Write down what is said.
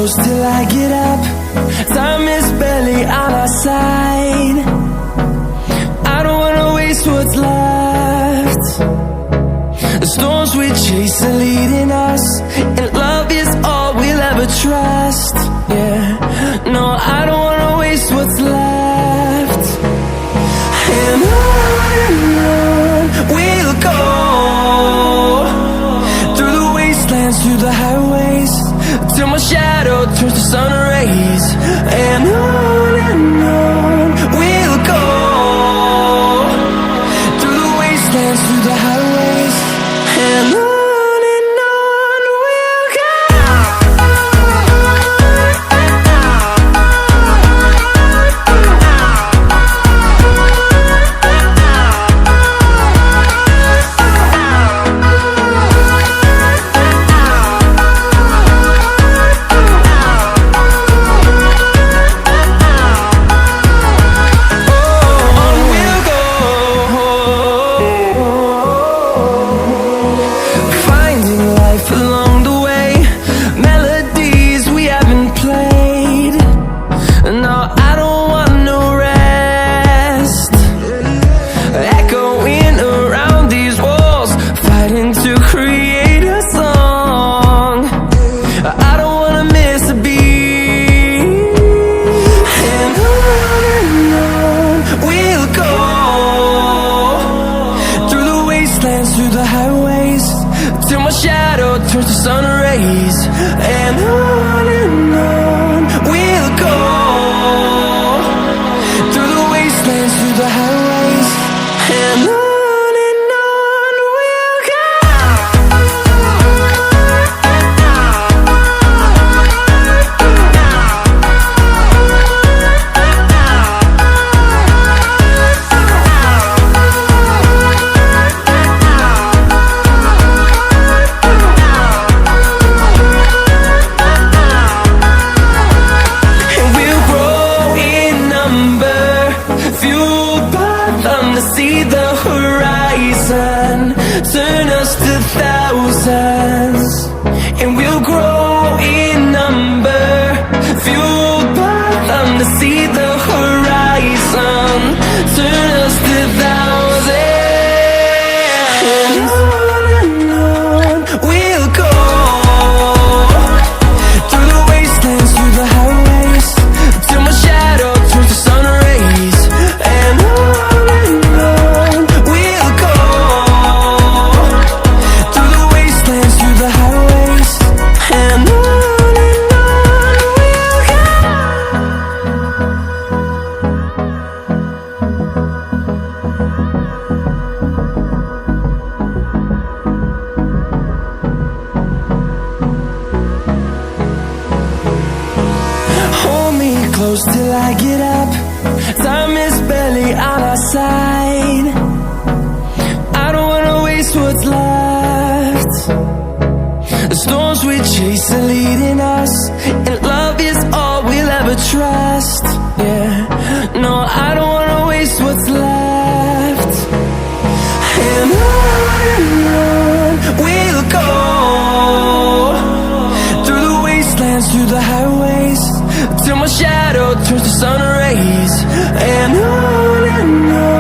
close till I get up. Time is barely on our side. I don't wanna waste what's left. The storms we chase are leading us, and love is all we'll ever trust. Yeah, no, I don't wanna waste what's left. And on we'll go, through the wastelands, through the highways, till my shadow turns to sun rays. And on we'll go, through the wastelands, through the highways, and on we'll go. Through the highways, till my shadow turns to sun rays. And on we'll go, through the wastelands, through the highways, and on we'll go. To see the horizon, turn us to thousands, and we'll grow in number, fueled by them. To see the horizon, turn us to thousands, and on we'll go, through the wastelands, through the highways, till my shadow turns to sun rays. And close till I get up. Time is barely on our side. I don't wanna waste what's left. The storms we chase are leading us, and love is all we'll ever trust. Yeah, no, I don't wanna waste what's left. And on we'll go, through the wastelands, through the highways, till my shadow turns to sun rays. And on